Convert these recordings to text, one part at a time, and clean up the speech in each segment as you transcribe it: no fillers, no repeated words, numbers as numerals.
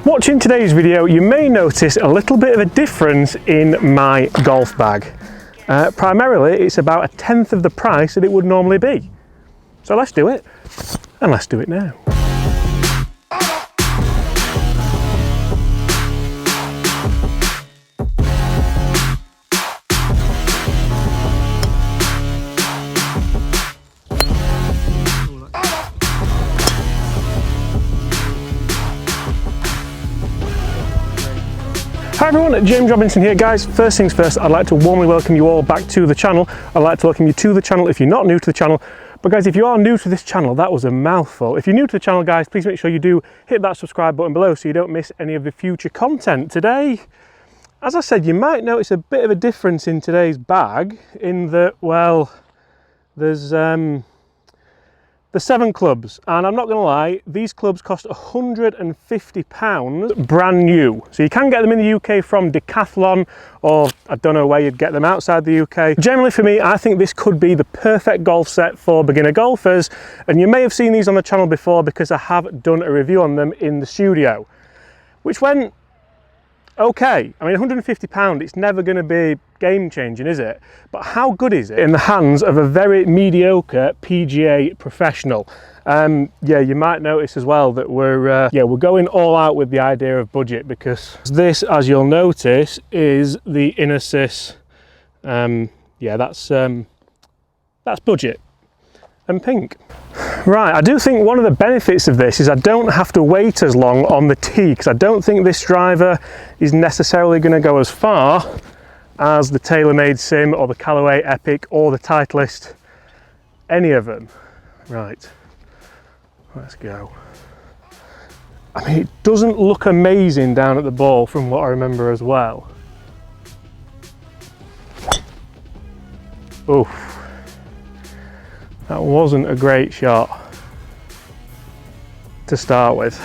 Watching today's video, you may notice a little bit of a difference in my golf bag. Primarily, it's about a tenth of the price that it would normally be. So let's do it, and let's do it now. Hi everyone, James Robinson here guys. First things first, I'd like to warmly welcome you all back to the channel. I'd like to welcome you to the channel if you're not new to the channel. But guys, if you are new to this channel, that was a mouthful. If you're new to the channel guys, please make sure you do hit that subscribe button below so you don't miss any of the future content. Today, as I said, you might notice a bit of a difference in today's bag in that, well, there's the 7 clubs, and I'm not going to lie, these clubs cost £150 brand new. So you can get them in the UK from Decathlon, or I don't know where you'd get them outside the UK. Generally for me, I think this could be the perfect golf set for beginner golfers, and you may have seen these on the channel before because I have done a review on them in the studio, which went okay. I mean, £150, it's never going to be game changing, is it? But how good is it in the hands of a very mediocre PGA professional? Yeah, you might notice as well that we're going all out with the idea of budget, because this, as you'll notice, is the Inesis. Yeah, that's budget and pink. Right, I do think one of the benefits of this is I don't have to wait as long on the tee, because I don't think this driver is necessarily going to go as far as the TaylorMade Sim or the Callaway Epic or the Titleist, any of them. Right, let's go. I mean, it doesn't look amazing down at the ball from what I remember as well. Oof. That wasn't a great shot to start with.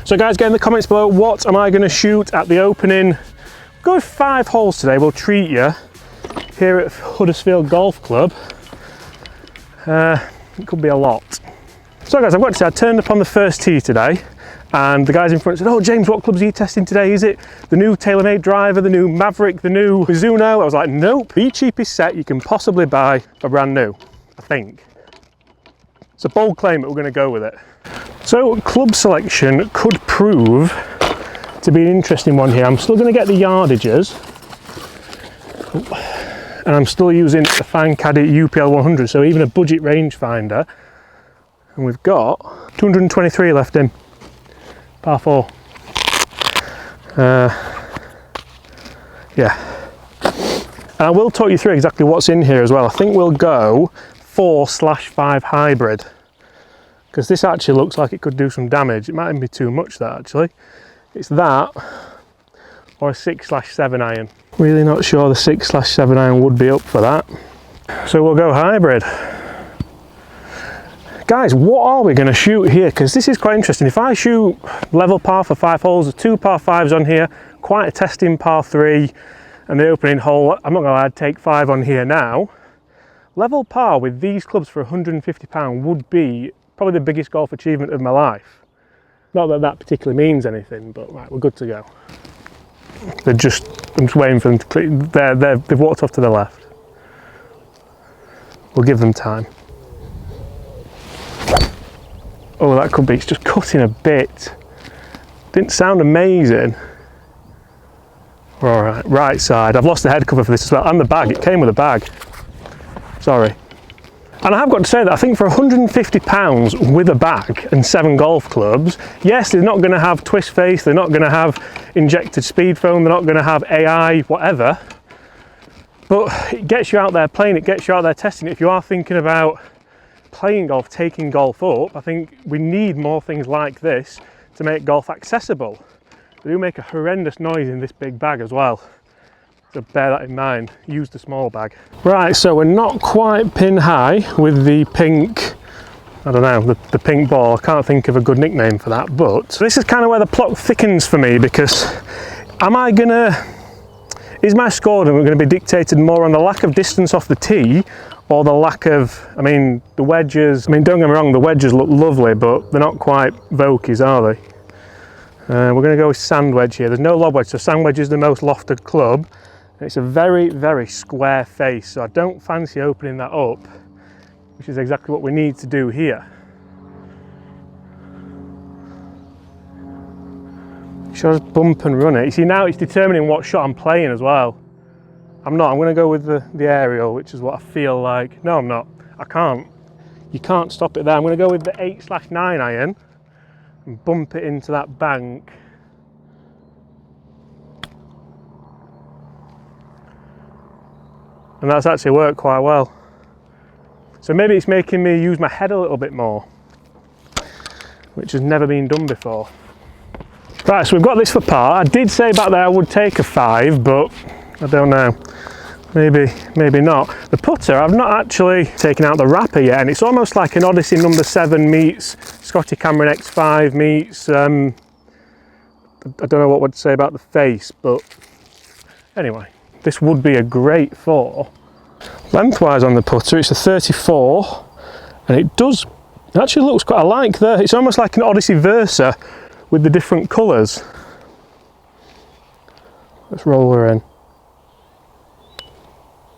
So guys, get in the comments below, what am I going to shoot at the opening? Go with 5 holes today, we'll treat you here at Huddersfield Golf Club. It could be a lot. So guys, I've got to say, I turned up on the first tee today, and the guys in front said, "Oh James, what clubs are you testing today? Is it the new TaylorMade driver, the new Maverick, the new Mizuno?" I was like, nope, the cheapest set you can possibly buy for brand new, I think. It's a bold claim, but we're going to go with it. So club selection could prove to be an interesting one here. I'm still going to get the yardages, and I'm still using the Fine Caddy UPL 100, so even a budget rangefinder. And we've got 223 left in. Par 4. Yeah. And I will talk you through exactly what's in here as well. I think we'll go 4/5 hybrid, because this actually looks like it could do some damage. It might even be too much, that actually. It's that or a 6/7 iron. Really not sure the 6/7 iron would be up for that. So we'll go hybrid. Guys, what are we going to shoot here? Because this is quite interesting. If I shoot level par for 5 holes, there's 2 par 5s on here, quite a testing par 3, and the opening hole, I'm not going to lie, I'd take 5 on here now. Level par with these clubs for £150 would be probably the biggest golf achievement of my life. Not that that particularly means anything, but right, we're good to go. I'm just waiting for them to clear. They've walked off to the left. We'll give them time. Oh, that could be, it's just cutting a bit. Didn't sound amazing. All right, right side. I've lost the head cover for this as well, and the bag, it came with a bag. Sorry. And I have got to say that I think for £150 with a bag and 7 golf clubs, yes, they're not going to have twist face, they're not going to have injected speed foam, they're not going to have AI, whatever. But it gets you out there playing, it gets you out there testing it. If you are thinking about playing golf, taking golf up, I think we need more things like this to make golf accessible. They do make a horrendous noise in this big bag as well, so bear that in mind. Use the small bag. Right, so we're not quite pin high with the pink, I don't know, the pink ball. I can't think of a good nickname for that, but this is kind of where the plot thickens for me, because Is my score going to be dictated more on the lack of distance off the tee, or the lack of, I mean, the wedges? I mean, don't get me wrong, the wedges look lovely, but they're not quite Vokeys, are they? We're going to go with sand wedge here. There's no lob wedge, so sand wedge is the most lofted club. It's a very, very square face, so I don't fancy opening that up, which is exactly what we need to do here. Should I just bump and run it? You see, now it's determining what shot I'm playing as well. I'm going to go with the aerial, which is what I feel like. No, I'm not. I can't. You can't stop it there. I'm going to go with the 8/9 iron and bump it into that bank. And that's actually worked quite well. So maybe it's making me use my head a little bit more, which has never been done before. Right, so we've got this for par. I did say back there I would take a 5, but I don't know. Maybe not. The putter, I've not actually taken out the wrapper yet, and it's almost like an Odyssey number 7 meets Scotty Cameron X5 meets, I don't know what to say about the face, but anyway, this would be a great 4. Lengthwise on the putter, it's a 34, and it actually looks quite, I like it's almost like an Odyssey Versa with the different colours. Let's roll her in.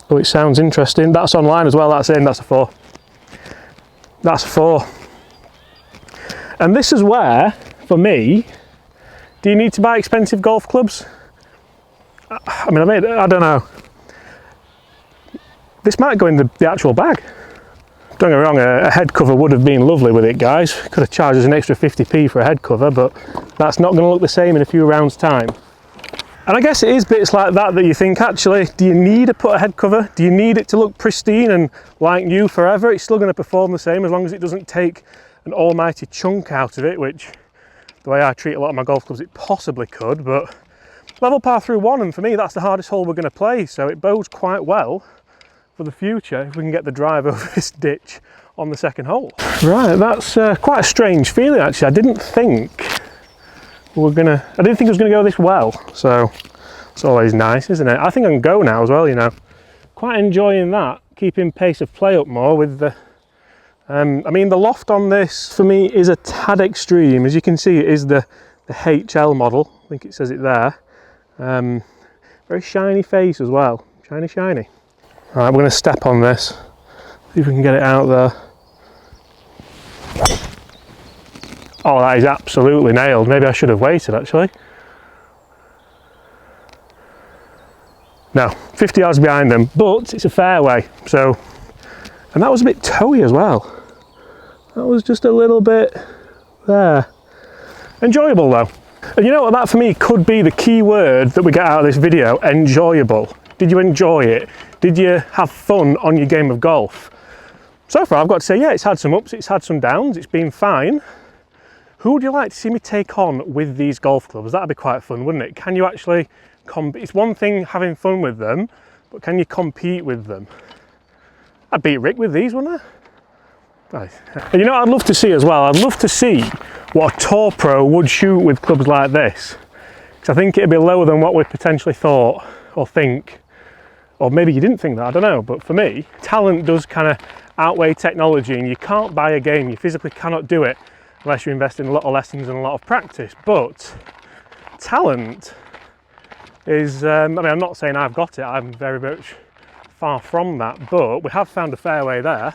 Oh, it sounds interesting. That's online as well, that's in, that's a 4. That's a 4. And this is where, for me, do you need to buy expensive golf clubs? I mean, I don't know. This might go in the actual bag. Don't get me wrong, a head cover would have been lovely with it, guys. Could have charged us an extra 50p for a head cover, but that's not going to look the same in a few rounds' time. And I guess it is bits like that that you think, actually, do you need a putter head cover? Do you need it to look pristine and like new forever? It's still going to perform the same as long as it doesn't take an almighty chunk out of it, which, the way I treat a lot of my golf clubs, it possibly could. But level par through 1, and for me, that's the hardest hole we're going to play, so it bodes quite well for the future if we can get the drive over this ditch on the second hole. Right, that's quite a strange feeling, actually. I didn't think it was gonna go this well, so it's always nice, isn't it? I think I can go now as well, you know. Quite enjoying that, keeping pace of play up more with the I mean, the loft on this for me is a tad extreme. As you can see, it is the HL model, I think it says it there. Very shiny face as well, shiny. Right, we're going to step on this, see if we can get it out there. Oh, that is absolutely nailed. Maybe I should have waited, actually. No, 50 yards behind them, but it's a fairway, so... And that was a bit toey as well. That was just a little bit there. Enjoyable though. And you know what, that for me could be the key word that we get out of this video, enjoyable. Did you enjoy it? Did you have fun on your game of golf? So far I've got to say, yeah, it's had some ups, it's had some downs, it's been fine. Who would you like to see me take on with these golf clubs? That'd be quite fun, wouldn't it? Can you actually compete? It's one thing having fun with them, but can you compete with them? I'd beat Rick with these, wouldn't I? Right. And you know what I'd love to see as well? I'd love to see what a tour pro would shoot with clubs like this. Because I think it'd be lower than what we potentially thought or think. Or maybe you didn't think that, I don't know. But for me, talent does kind of outweigh technology, and you can't buy a game, you physically cannot do it unless you invest in a lot of lessons and a lot of practice. But talent is, I mean, I'm not saying I've got it, I'm very much far from that, but we have found a fairway there,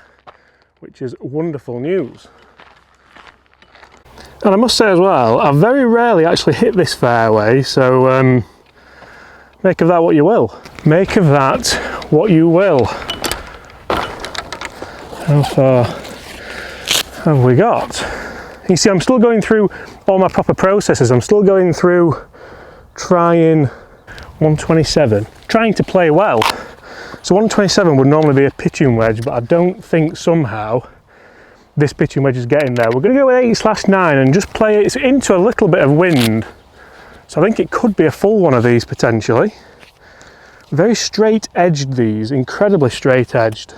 which is wonderful news. And I must say as well, I very rarely actually hit this fairway, so make of that what you will. Make of that what you will. How far have we got? You see, I'm still going through all my proper processes. I'm still going through trying 127, trying to play well. So 127 would normally be a pitching wedge, but I don't think somehow this pitching wedge is getting there. We're going to go with 8/9 and just play it into a little bit of wind. So I think it could be a full one of these potentially. Very straight edged these, incredibly straight edged.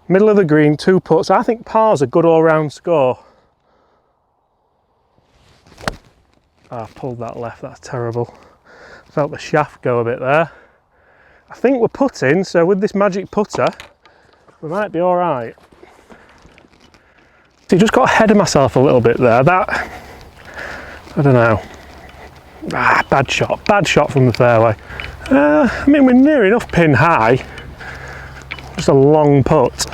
Middle of the green, 2 putts. I think par's a good all-round score. I pulled that left, that's terrible. Felt the shaft go a bit there. I think we're putting, so with this magic putter, we might be all right. So just got ahead of myself a little bit there. That, I don't know. Bad shot from the fairway. I mean, we're near enough pin high. Just a long putt.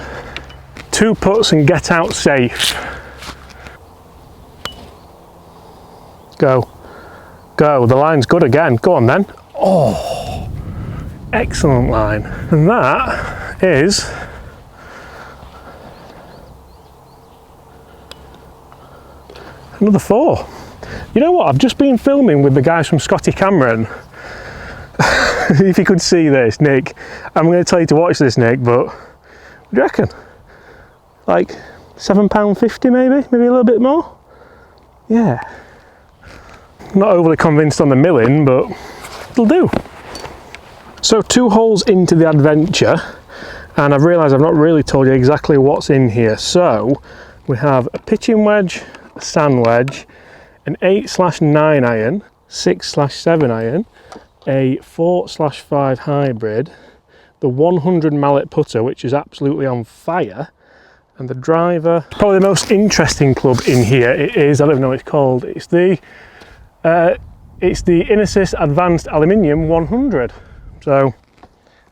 2 putts and get out safe. Go. Go. The line's good again. Go on then. Oh, excellent line. And that is another 4. You know what? I've just been filming with the guys from Scotty Cameron. If you could see this, Nick, I'm going to tell you to watch this, Nick, but what do you reckon? Like £7.50 maybe a little bit more? Yeah. Not overly convinced on the milling, but it'll do. So 2 holes into the adventure, and I've realised I've not really told you exactly what's in here. So we have a pitching wedge, a sand wedge, an 8/9 iron, 6/7 iron, a 4/5 hybrid, the 100 mallet putter, which is absolutely on fire, and the driver. Probably the most interesting club in here is, I don't know what it's called, it's the Inesis Advanced Aluminium 100. So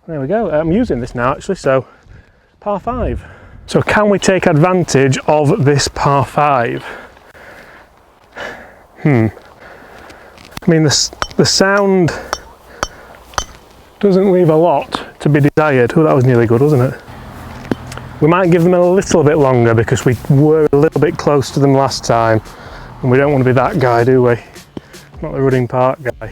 there we go. I'm using this now actually, so par 5. So can we take advantage of this par 5? I mean, the sound doesn't leave a lot to be desired. Oh, that was nearly good, wasn't it? We might give them a little bit longer because we were a little bit close to them last time, and we don't want to be that guy, do we? Not the Rudding Park guy.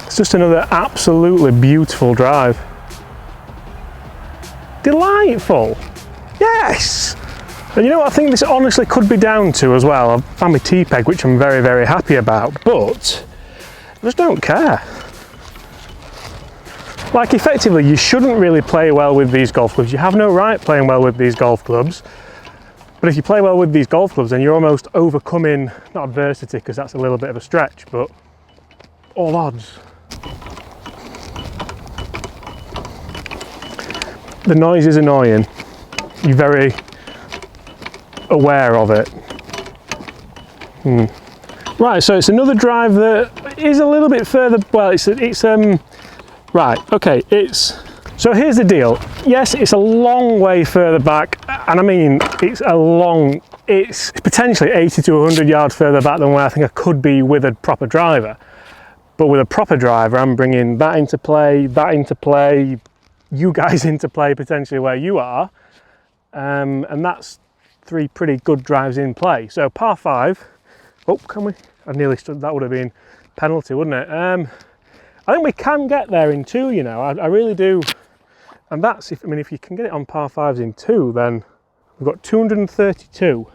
It's just another absolutely beautiful drive. Delightful! Yes! And you know what I think this honestly could be down to as well? I've found my T-peg, which I'm very, very happy about, but I just don't care. Like, effectively, you shouldn't really play well with these golf clubs. You have no right playing well with these golf clubs. But if you play well with these golf clubs, then you're almost overcoming, not adversity, because that's a little bit of a stretch, but all odds. The noise is annoying. You're very aware of it. Right, so it's another drive that is a little bit further, well, right, okay, so here's the deal. Yes, it's a long way further back, and I mean, it's potentially 80 to 100 yards further back than where I think I could be with a proper driver. But with a proper driver, I'm bringing that into play, you guys into play potentially where you are, and that's 3 pretty good drives in play. So par 5, oh, can we? I nearly stood, that would have been penalty, wouldn't it? I think we can get there in 2, you know, I really do. And that's, if you can get it on par 5s in 2, then we've got 232,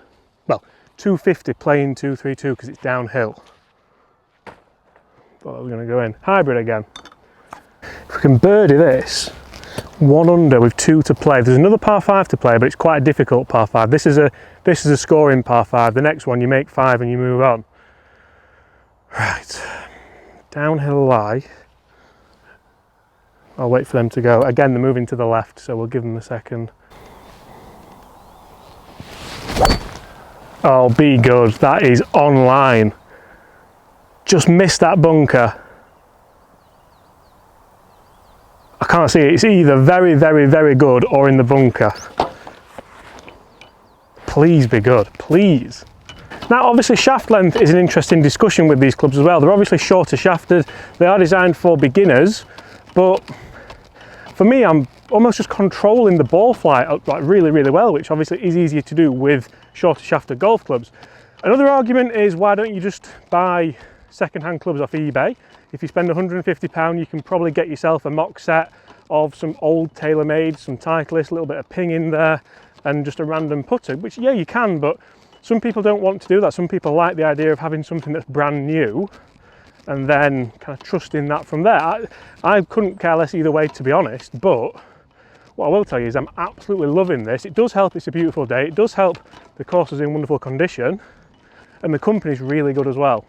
well, 250 playing 232 because it's downhill. Thought that was going to go in. Hybrid again. If we can birdie this, 1 under with 2 to play. There's another par 5 to play, but it's quite a difficult par 5. This is a scoring par 5. The next one you make 5 and you move on. Right, downhill lie. I'll wait for them to go. Again, they're moving to the left, so we'll give them a second. Oh, be good. That is online. Just missed that bunker. I can't see it. It's either very, very, very good or in the bunker. Please be good, please. Now, obviously, shaft length is an interesting discussion with these clubs as well. They're obviously shorter shafted. They are designed for beginners, but for me, I'm almost just controlling the ball flight like really, really well, which obviously is easier to do with shorter shafted golf clubs. Another argument is, why don't you just buy second-hand clubs off eBay? If you spend £150, you can probably get yourself a mock set of some old TaylorMade, some Titleist, a little bit of ping in there, and just a random putter, which, yeah, you can, but some people don't want to do that. Some people like the idea of having something that's brand new and then kind of trusting that from there. I couldn't care less either way, to be honest, but what I will tell you is I'm absolutely loving this. It does help it's a beautiful day. It does help the course is in wonderful condition, and the company's really good as well.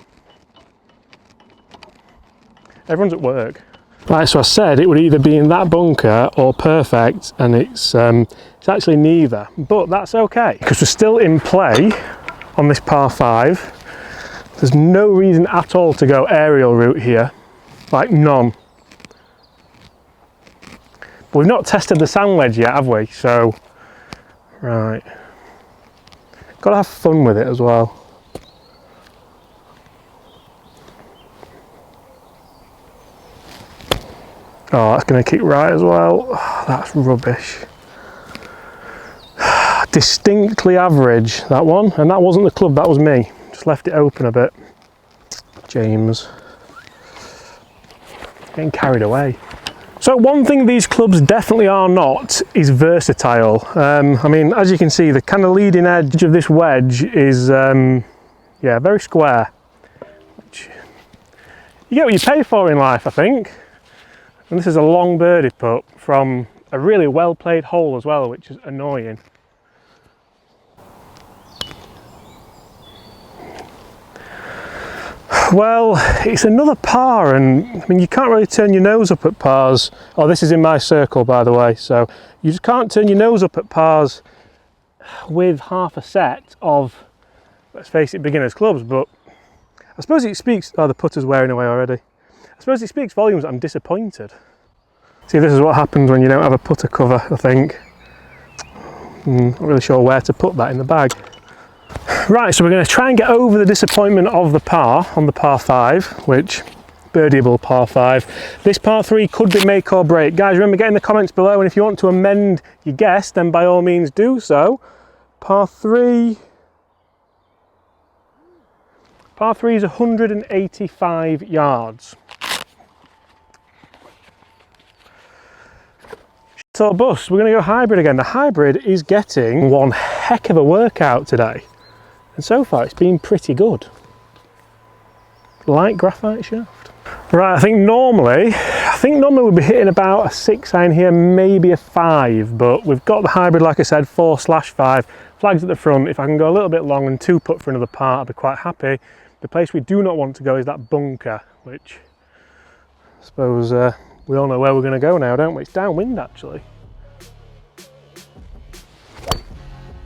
Everyone's at work. Right, so I said it would either be in that bunker or perfect, and it's actually neither, but that's okay because we're still in play on this par 5. There's no reason at all to go aerial route here, like none. But we've not tested the sand wedge yet, have we? So, right, got to have fun with it as well. Oh, that's going to kick right as well. Oh, that's rubbish. Distinctly average, that one. And that wasn't the club, that was me. Just left it open a bit. James. Getting carried away. So one thing these clubs definitely are not is versatile. I mean, as you can see, the kind of leading edge of this wedge is, yeah, very square. Which you get what you pay for in life, I think. And this is a long birdie putt from a really well played hole as well, which is annoying. Well, it's another par, and I mean, you can't really turn your nose up at pars. Oh, this is in my circle, by the way, so you just can't turn your nose up at pars with half a set of, let's face it, beginners clubs. But I suppose it speaks. Oh, the putter's wearing away already. I suppose it speaks volumes that I'm disappointed. See, this is what happens when you don't have a putter cover, I think. Not really sure where to put that in the bag. Right, so we're going to try and get over the disappointment of the par on the par 5, which, birdieable par 5. This par 3 could be make or break. Guys, remember, get in the comments below, and if you want to amend your guess, then by all means do so. Par 3... Par 3 is 185 yards. So bus, we're going to go hybrid again. The hybrid is getting one heck of a workout today. And so far it's been pretty good. Light graphite shaft. Right, I think normally we'd be hitting about a 6 iron here, maybe a 5, but we've got the hybrid, like I said, 4/5. Flags at the front. If I can go a little bit long and 2 putt for another par, I'd be quite happy. The place we do not want to go is that bunker, which I suppose we all know where we're going to go now, don't we? It's downwind, actually.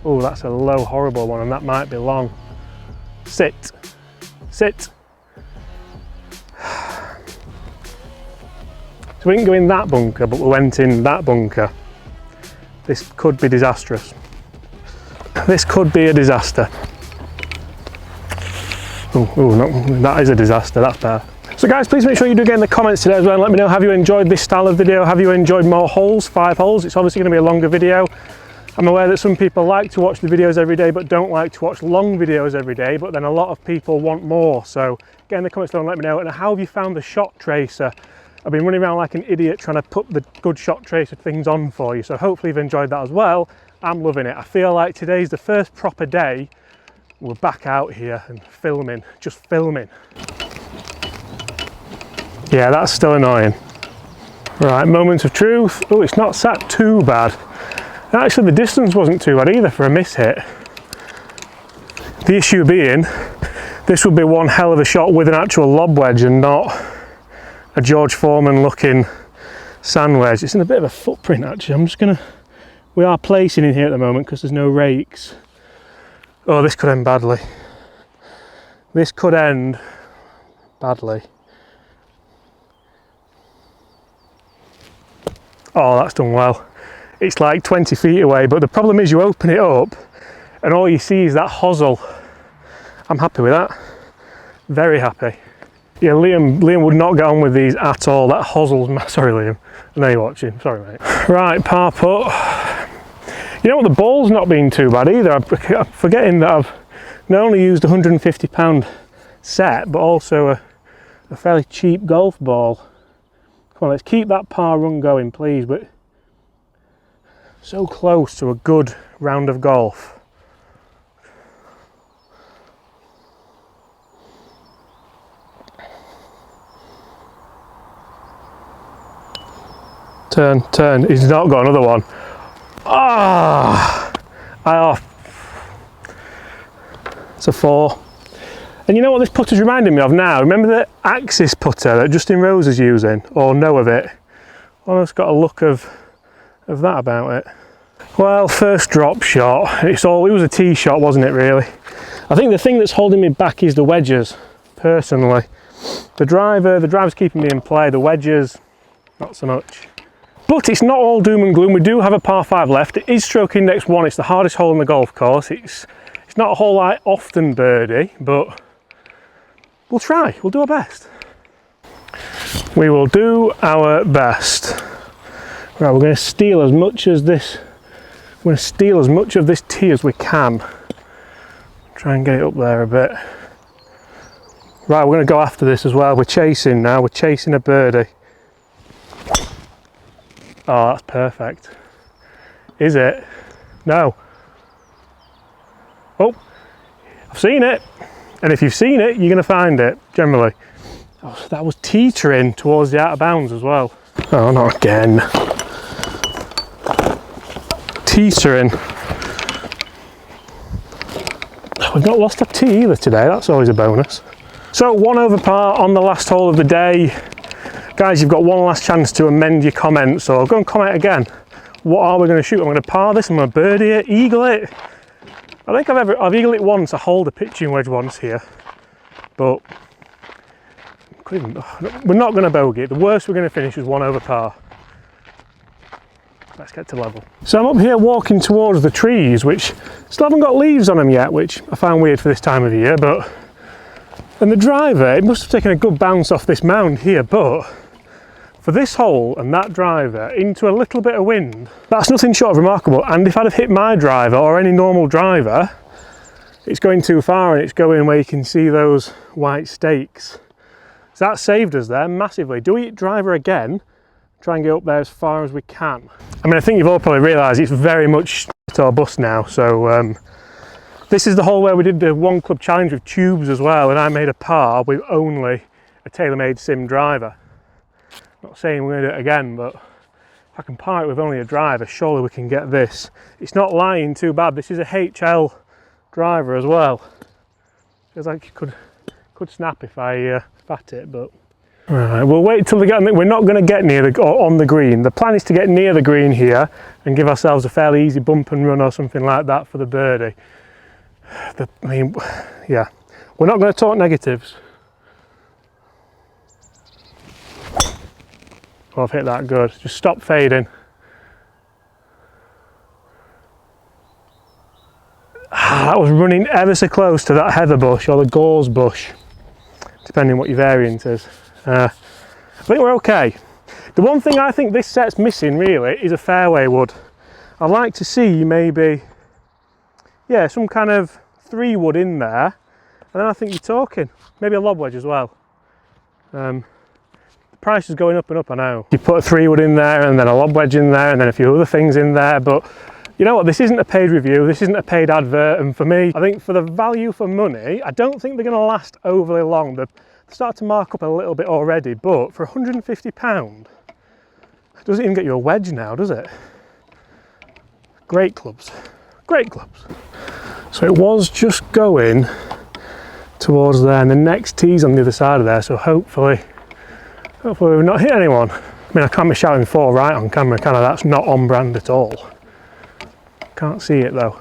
Oh, that's a low, horrible one, and that might be long. Sit. Sit. So we didn't go in that bunker, but we went in that bunker. This could be disastrous. This could be a disaster. Oh, no, that is a disaster, that's better. So guys, please make sure you do get in the comments today as well and let me know, have you enjoyed this style of video? Have you enjoyed more holes, 5 holes? It's obviously going to be a longer video. I'm aware that some people like to watch the videos every day but don't like to watch long videos every day, but then a lot of people want more. So get in the comments below and let me know. And how have you found the shot tracer? I've been running around like an idiot trying to put the good shot tracer things on for you, so hopefully you've enjoyed that as well. I'm loving it. I feel like today's the first proper day we're back out here and filming, just filming. Yeah, that's still annoying. Right, moment of truth. Oh, it's not sat too bad. Actually, the distance wasn't too bad either for a miss hit. The issue being, this would be one hell of a shot with an actual lob wedge and not a George Foreman looking sand wedge. It's in a bit of a footprint actually. We are placing in here at the moment because there's no rakes. Oh, this could end badly. This could end badly. Oh, that's done well. It's like 20 feet away, but the problem is you open it up and all you see is that hosel. I'm happy with that. Very happy. Yeah, Liam would not get on with these at all. That hosel's, sorry Liam, I know you're watching, sorry mate. Right, par putt. You know what, the ball's not been too bad either. I'm forgetting that I've not only used a £150 set, but also a fairly cheap golf ball. Come on, let's keep that par run going, please. But so close to a good round of golf. Turn, turn. He's not got another one. Ah, it's a 4. And you know what this putter's reminding me of now? Remember the Axis putter that Justin Rose is using, or know of it? Almost got a look of that about it. Well, first drop shot, it was a tee shot, wasn't it really? I think the thing that's holding me back is the wedges, personally. The driver's keeping me in play, the wedges, not so much. But it's not all doom and gloom. We do have a par 5 left. It is stroke index 1, it's the hardest hole in the golf course. It's not a hole I often birdie, but we'll try, we'll do our best. We will do our best. Right, we're going to steal as much of this tee as we can. Try and get it up there a bit. Right, we're going to go after this as well. We're chasing now, we're chasing a birdie. Oh, that's perfect. Is it? No. Oh, I've seen it. And if you've seen it, you're going to find it, generally. Oh, so that was teetering towards the out of bounds as well. Oh, not again. Teetering. We've not lost a tee either today, that's always a bonus. So 1 over par on the last hole of the day. Guys, you've got one last chance to amend your comments, so go and comment again. What are we going to shoot? I'm going to par this, I'm going to birdie it, eagle it. I think I've eagled it once, I hold a pitching wedge once here, but we're not going to bogey it. The worst we're going to finish is 1 over par. Let's get to level. So I'm up here walking towards the trees, which still haven't got leaves on them yet, which I find weird for this time of the year, and the driver, it must have taken a good bounce off this mound here, but for this hole and that driver into a little bit of wind, that's nothing short of remarkable. And if I'd have hit my driver or any normal driver, it's going too far and it's going where you can see those white stakes. So that saved us there massively. Do we hit driver again? Try and get up there as far as we can. I mean, I think you've all probably realised it's very much shit or bust now. So this is the hole where we did the one club challenge with tubes as well, and I made a par with only a TaylorMade Sim driver. Not saying we're going to do it again, but if I can par it with only a driver, surely we can get this. It's not lying too bad. This is a HL driver as well. Feels like it could snap if I bat it, but right, we'll wait till we get. We're not going to get near on the green. The plan is to get near the green here and give ourselves a fairly easy bump and run or something like that for the birdie. I mean, yeah, we're not going to talk negatives. Oh, I've hit that good. Just stop fading. That was running ever so close to that heather bush or the gorse bush, depending what your variant is. I think we're okay. The one thing I think this set's missing really is a fairway wood. I'd like to see maybe, yeah, some kind of 3 wood in there, and then I think you're talking. Maybe a lob wedge as well. The price is going up and up, I know. You put a 3 wood in there and then a lob wedge in there and then a few other things in there, but you know what, this isn't a paid review, this isn't a paid advert, and for me, I think for the value for money, I don't think they're going to last overly long. They start to mark up a little bit already, but for £150, it doesn't even get you a wedge now, does it? Great clubs, great clubs. So it was just going towards there, and the next tee's on the other side of there, so hopefully we've not hit anyone. I mean, I can't be shouting 4 right on camera, can I? That's not on brand at all. Can't see it though.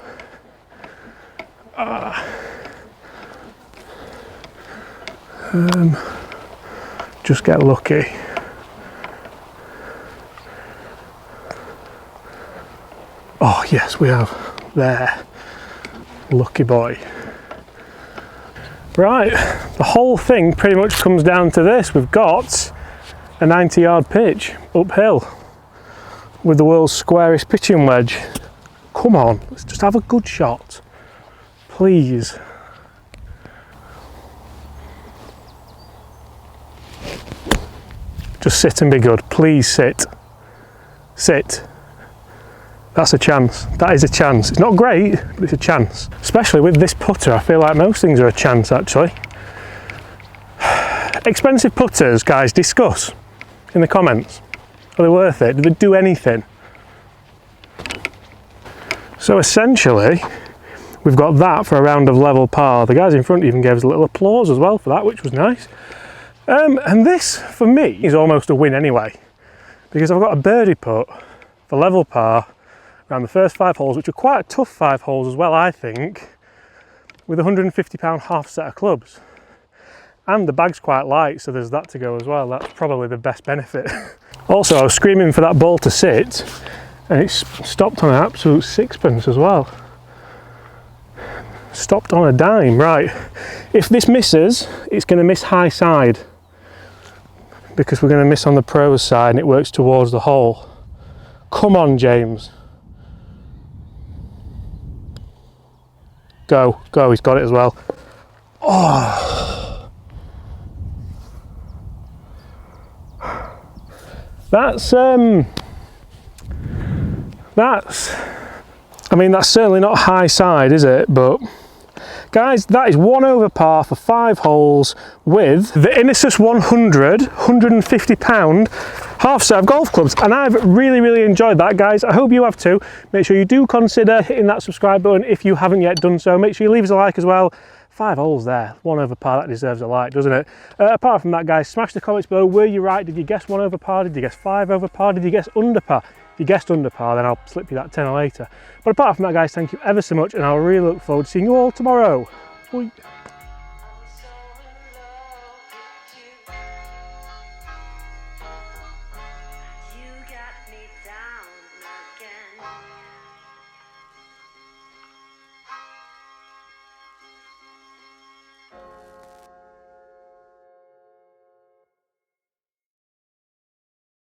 Just get lucky. Oh yes, we have. There. Lucky boy. Right, the whole thing pretty much comes down to this. We've got a 90-yard pitch uphill with the world's squarest pitching wedge. Come on, let's just have a good shot, please. Just sit and be good, please sit. Sit. That's a chance, that is a chance. It's not great, but it's a chance. Especially with this putter, I feel like most things are a chance actually. Expensive putters, guys, discuss in the comments. Are they worth it? Do they do anything? So essentially, we've got that for a round of level par. The guys in front even gave us a little applause as well for that, which was nice. And this, for me, is almost a win anyway, because I've got a birdie putt for level par around the first 5 holes, which are quite a tough 5 holes as well, I think, with a £150 half set of clubs. And the bag's quite light, so there's that to go as well. That's probably the best benefit. Also, I was screaming for that ball to sit, and it's stopped on an absolute sixpence as well. Stopped on a dime. Right, if this misses, it's going to miss high side, because we're going to miss on the pros side and it works towards the hole. Come on, James. Go, go, he's got it as well. Oh. That's, I mean, that's certainly not high side, is it? But guys, that is 1 over par for 5 holes with the Inesus 100, £150 half set of golf clubs, and I've really enjoyed that, guys. I hope you have too. Make sure you do consider hitting that subscribe button if you haven't yet done so. Make sure you leave us a like as well. 5 holes there, 1 over par, that deserves a like, doesn't it? Apart from that, guys, smash the comments below. Were you right? Did you guess 1 over par? Did you guess 5 over par? Did you guess under par? If you guessed under par, then I'll slip you that tenner later. But apart from that, guys, thank you ever so much, and I'll really look forward to seeing you all tomorrow. Bye.